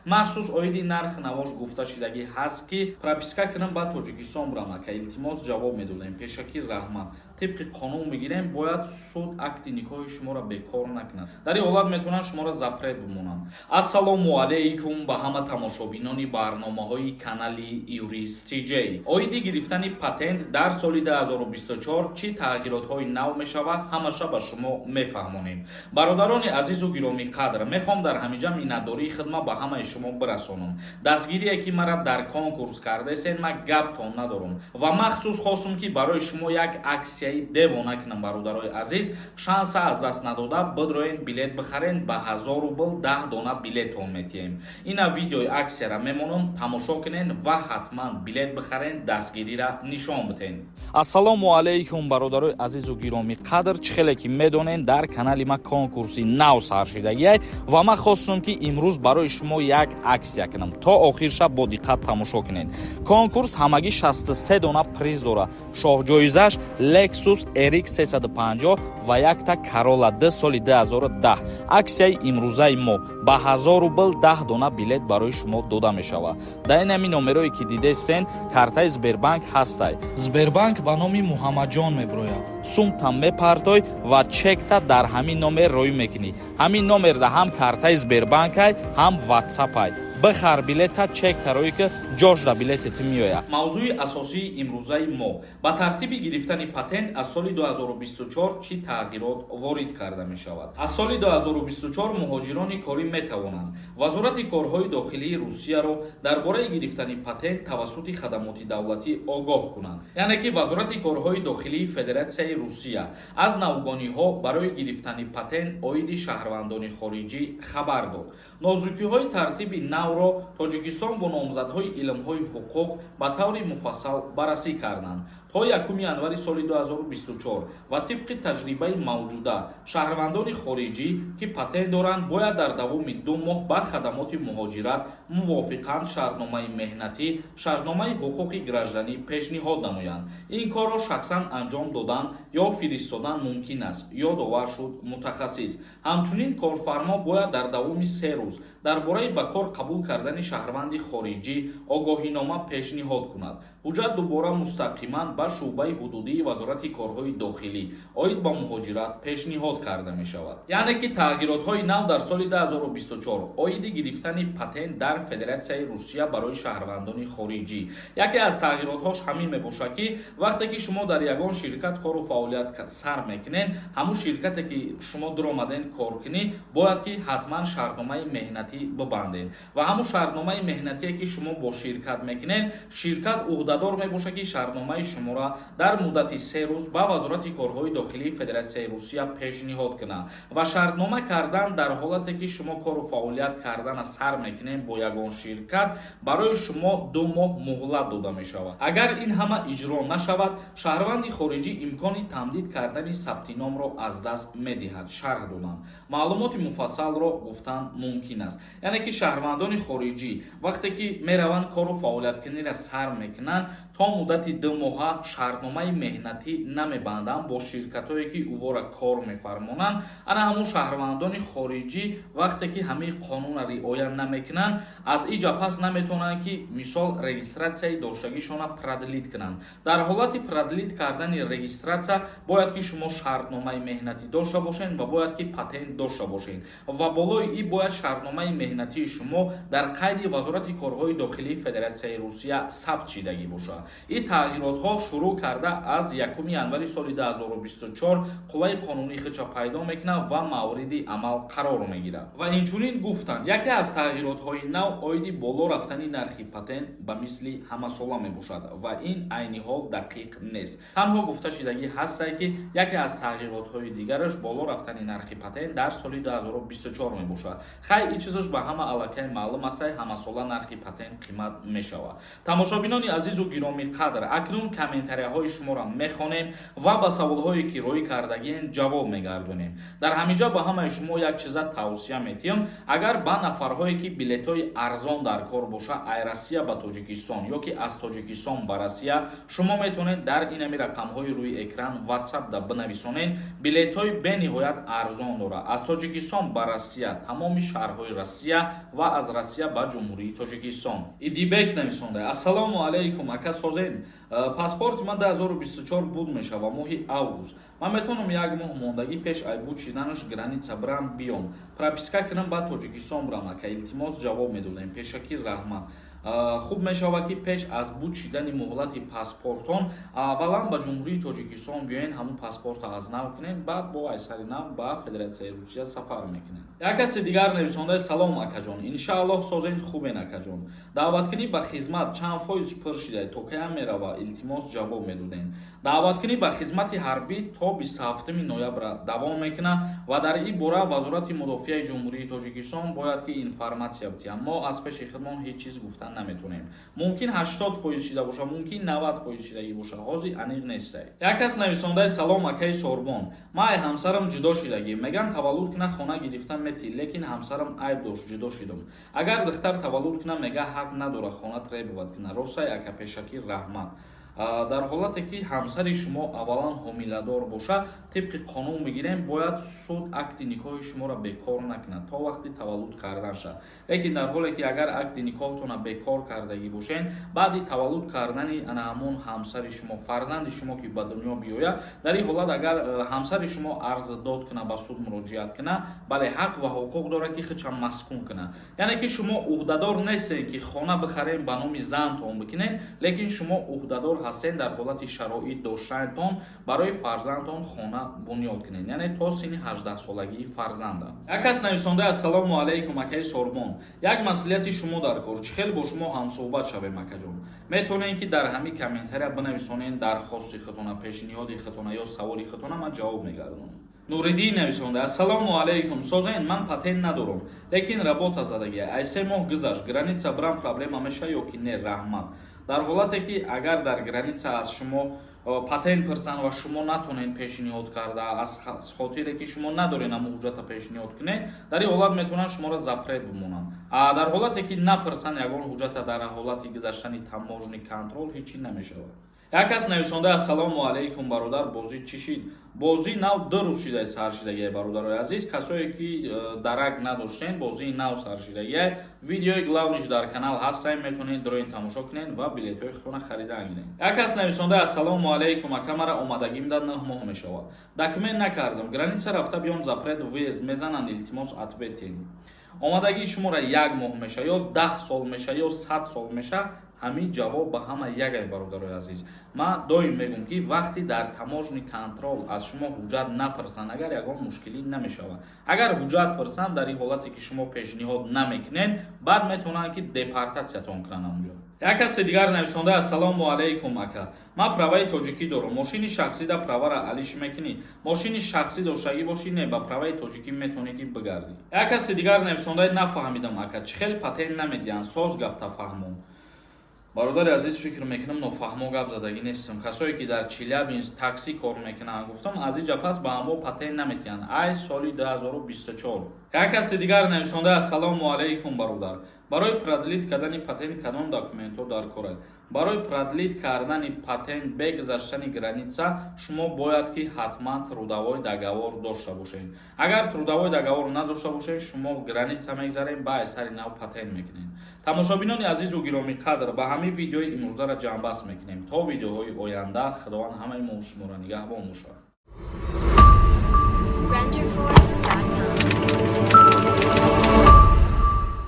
махсус оиди нарх навош гуфта шидагӣ ҳаст ки прописка кунам ба тоҷикистон бурам ака илтимос ҷавоб медодем пешакир раҳмат طبق قانون بگیریم باید суд акти никоҳи шуморо бекор накунад. дар ин ҳолат метавонанд шуморо запрет бимонанд. ассалому алайкум ба ҳама тамошобинони барномаҳои канали Юрист TJ. оиди гирифтани патент дар соли 2024 чӣ тағйиротҳои нав мешавад ҳамаша ба шумо мефаҳмонем. бародарони азизу гиромӣ қадр, мехоҳам дар ҳамиҷа миннатдории хидмат ба ҳамаи шумо бирасонам. дастгирие ки маро дар конкурс кардесен ман гаптон надорам ва махсус хостам ки барои шумо як аксия девона кунам. бародарои азиз, шанса аз даст надода бидроен билет бихарен ба 1000 рубл 10 дона билетон метиҳем. ина видеои аксияра мемонам, тамошо кунен ва ҳатман билет бихарен, дастгирира нишон битен. ассалому алайкум бародарои азизу гиромӣ қадр, чӣ хеле ки медонен дар канали ма конкурси нав сар шидагиай ва ман хостам ки имрӯз барои шумо як аксия кунам. то охир шаб бо диққат тамошо кунен. конкурс ҳамагӣ 63 дона приз дора. шоҳҷоизаш Lexus RX 350 ва якта Corolla D соли 2010. аксияи имрӯзаи мо ба 1000 рубл 10 дона билет барои шумо дода мешавад. дар ин ҳамин номерое ки дидестен картаи Сбербанк ҳастай. Сбербанк ба номи Муҳаммаҷон мебирояд. сумта мепартой ва чекта дар ҳамин номер рӯй мекунӣ. ҳамин номерда ҳам картаи Сбербанкай, ҳам WhatsApp-ай. бихар билета чекта рӯй ки ҷошда билетет меояд. мавзӯи асосии имрӯзаи мо ба тартиби гирифтани патент аз соли 2024 чӣ тағйирот ворид карда мешавад. аз соли 2024 муҳоҷирони корӣ метавонанд вазорати корҳои дохилии Русияро дар бораи гирифтани патент тавассути хадамоти давлатӣ огоҳ кунанд. яъне ки вазорати корҳои дохилии Федератсияи Русия аз навгониҳо барои гирифтани патент оиди шаҳрвандони хориҷӣ хабар дод. нозукиҳои тартиби навро тоҷикистон бо номзадҳои илмҳои ҳуқуқ ба таври муфассал баррасӣ карданд. то 1 январи соли 2024 ва тибқи таҷрибаи мавҷуда шаҳрвандони хориҷӣ ки патент доранд бояд дар давоми 2 моҳ ба хадамоти муҳоҷират мувофиқан шартномаи меҳнатӣ, шарҳномаи ҳуқуқи гражданӣ пешниҳод намоянд. ин корро шахсан анҷом додан ё фиристодан мумкин аст, ёдовар шуд мутахассис. ҳамчунин корфармо бояд дар давоми 3 рӯз дар бораи ба кор қабул кардани шаҳрванди хориҷӣ огоҳинома пешниҳод кунад. ҳуҷҷат дубора мустақиман ба шуъбаи ҳудудии вазорати корҳои дохилӣ оид ба муҳоҷират пешниҳод карда мешавад. яъне ки тағйиротҳои нав дар соли 2024 оиди гирифтани патент дар Федератсияи Русия барои шаҳрвандони хориҷӣ. яке аз тағйиротҳош ҳамин мебошад ки вақте ки шумо дар ягон ширкат кору фаъолият сар мекунед, ҳамун ширкате ки шумо диромаден кор кунӣ бояд ки ҳатман шартномаи меҳнатӣ бибандед ва ҳамун шартномаи меҳнатие ки шумо бо ширкат мекунед, ширкат уҳдадор мебошад ки шартномаи шуморо дар муддати 3 рӯз ба вазорати корҳои дохилии Федератсияи Русия пешниҳод кунад ва шартнома кардан дар ҳолате ки шумо кору фаъолият кардана сар мекунед бо ягон ширкат барои шумо 2 моҳ муҳлат дода мешавад. агар ин ҳама иҷро нашавад, шаҳрванди хориҷӣ имкони тамдид кардани сабти номро аз даст медиҳад. шарҳ додам. маълумоти муфассалро гуфтан мумкин аст. яъне ки шаҳрвандони хориҷӣ вақте ки мераванд кору фаъолияткунира сар мекунанд, то муддати 2 моҳа шартномаи меҳнатӣ намебанданд бо ширкатҳое ки ӯвора кор мефармонанд. ана ҳамун шаҳрвандони хориҷӣ вақте ки ҳамин қонунро риоя намекунанд, аз иҷа пас наметавонанд ки мисол регистратсияи доштагишона продлит кунанд. дар ҳолати продлит кардани регистратсия бояд ки шумо шартномаи меҳнатӣ дошта бошед ва бояд ки патент дошта бошед ва болои ин бояд шартномаи меҳнатии шумо дар қайди вазорати корҳои дохилии Федератсияи Русия сабт шидагӣ бошад. ин тағйиротҳо шурӯъ карда аз 1 январи соли 2024 қувваи қонунӣ хича пайдо мекунад ва мавриди амал қарор мегирад. ва инчунин гуфтанд яке аз тағйиротҳои нав оиди боло рафтани нархи патент ба мисли ҳамасола мебошад ва ин айни ҳол дақиқ нест. танҳо гуфта шидагӣ ҳастае ки яке аз тағйиротҳои дигараш боло рафтани нархи патент дар соли 2024 мебошад. хай ин чизаш ба ҳама аллакай маълум аст, ҳамасола нархи патент қимат мешавад. тамошобинони азизу азизу гиромӣ қадр, акнун комментарияҳои шуморо мехонем ва ба саволҳое ки рӯй кардагиен ҷавоб мегардонем. Дар ҳаминҷо ба ҳамаи шумо як чиза тавсия метиҳам, агар ба нафарҳое ки билетҳои арзон дар кор боша Айросия ба Тоҷикистон ё ки аз Тоҷикистон ба Россия, шумо метавонед дар инами рақамҳои рӯи экран WhatsApp-да бинависонед. Билетҳои бениҳоят арзон дора аз Тоҷикистон ба Россия, тамоми шаҳрҳои Россия ва аз Россия ба Ҷумҳурии Тоҷикистон. Идибек нависонда: ассалому алайкум ака Созен, паспорти ман 2024 буд мешава моҳи август. Ман метавонам як моҳ мондагӣ пеш ай буд шиданаш граница бирам биём. Прописка кунам ба Тоҷикистон бирам ака. Илтимос ҷавоб медодем. Пешакир раҳмат. Хуб мешавад ки пеш аз буд шидани муҳлати паспортон аввалан ба Ҷумҳурии Тоҷикистон биёен, ҳамун паспортро аз нав кунед, баъд бо айсари нав ба Федератсияи Русия сафар мекунед. Як каси дигар нависонда: салом акаҷон, иншааллоҳ Созен хубен акаҷон. Даъваткунӣ ба хизмат чанд фоиз пур шидаед, то каям мерава? Илтимос ҷавоб медодем. Даъваткунӣ ба хизмати ҳарбӣ то 27 ноябр давом мекунад ва дар ин бора Вазорати Мудофиаи Ҷумҳурии Тоҷикистон бояд ки информатсия бидиҳад. Мо аз пеши худмон ҳеҷ чиз гуфтан наметонем. Мумкин 80% шида боша, мумкин 90% шидагӣ боша, ҳозир аниқ нестай. Як кас нависондаи: салом акаи Сорбон, ман ай ҳамсарам ҷудо шидагӣ, меган таваллуд куна хона гирифта метӣ, лекин ҳамсарам айб дошт, ҷудо шидам. Агар духтар таваллуд куна мега ҳақ надора хона требоват куна. Ростай ака, Пешакир раҳмат. Дар ҳолате ки ҳамсари шумо аввалан ҳомиладор боша, тибқи қонун мегирем, бояд суд акти никоҳи шуморо бекор накунад то вақти таваллуд кардан шад. Лекин дар ҳоле ки агар акти никоҳтона бекор кардагӣ бошен, баъди таваллуд кардани ҳамон ҳамсари шумо, фарзанди шумо ки ба дунё биёяд, дар ин ҳолат агар ҳамсари шумо арз дод куна, ба суд муроҷиат куна, бале ҳақ ва ҳуқуқ дора ки хичам маскун куна. Яъне ки шумо уҳдадор нестед ки хона бихарем ба номи зантон бикунед, лекин шумо уҳдадор ҳастед дар ҳолати шароит доштанатон барои фарзандтон хона бунёд кунед, яъне то синни 18 солагии фарзанда. Як кас нависонда: ассалому алайкум акаи Сорбон, як маслиҳати шумо дар кор, чӣ хел бо шумо ҳамсӯҳбат шавем акаҷон. Метавонед ки дар ҳамин комментария бинависонед дархости худтона, пешниҳоди худтона ё саволи худтона, ман ҷавоб мегардонам. Нуриддин нависонда: ассалому алайкум Созен, ман патент надорам, лекин работа задагӣ, ай 3 моҳ гузашт, граница бирам проблема меша ё ки не? Раҳмат. Дар ҳолате ки агар дар граница аз шумо патент пурсанд ва шумо натонед пешниҳод карда, аз хотире ки шумо надоред ҳамун ҳуҷҷата пешниҳод кунед, дар ин ҳолат метавонанд шуморо запрет бимонанд. Дар ҳолате ки напурсанд ягон ҳуҷҷата дар ҳолати гузаштани таможни контрол, ҳеҷ намешавад. Як кас нависонда: ассалому алайкум бародар, бозӣ чӣ шид? Бозӣ нав 2 рӯз шидаи саршидагӣ бародарои азиз. Касое ки дарак надоштен, бозии нав саршидагӣ. Видеои главниш дар канал ҳастан, метавонед дороин тамошо кунед ва билетҳои худтона харидан гиред. Як кас нависонда: ассалому алайкум ака, мара омадагим дар 9 моҳ мешавад. Документ накардам, граница рафта биём, запрет выезд мезананд, илтимос ответед. Омадагии шуморо 1 моҳ меша ё 10 сол меша ё 100 сол меша, ҳамин ҷавоб ба ҳама якай бародарои азиз. Ман доим мегӯям ки вақти дар таможни контрол аз шумо ҳуҷҷат напурсанд, агар ягон мушкилӣ намешавад. Агар ҳуҷҷат пурсанд, дар ин ҳолате ки шумо пешниҳод намекунед, баъд метавонанд ки депортатсиятон кунанд онҷо. Як каси дигар нависонда: ассалому алайкум ака, ман праваи тоҷикӣ дорам, мошини шахсида правара алиш мекунӣ. Мошини шахсӣ доштагӣ бошӣ, не ба праваи тоҷикӣ метавонӣ ки бигардӣ. Як каси дигар нависонда: нафаҳмидам ака, чӣ хел патент намедиҳанд, соз гап тафаҳмон. Бародари азиз, фикр мекунам нофаҳмо гап задагӣ нестам. Касое ки дар Челябинск такси кор мекунанд, гуфтам аз ин ҷабҳа ба ҳамо патент наметиҳанд. Ай соли 2024. Як каси дигар нависонда: ассалому алайкум бародар, барои продлит кардани патент кадом документҳо дар кор аст? Барои продлит кардани патент бе гузаштани граница шумо бояд ки ҳатман трудовой договор дошта бошед. Агар трудовой договор надошта бошед, шумо граница мегзаред, ба айсари нав патент мекунед. Тамошобинони азизу гиромӣ қадр, ба ҳамин видеои имрӯзаро ҷамъбаст мекунем. То видеоҳои оянда, худованд ҳамаи мо шуморо нигаҳбон бошад.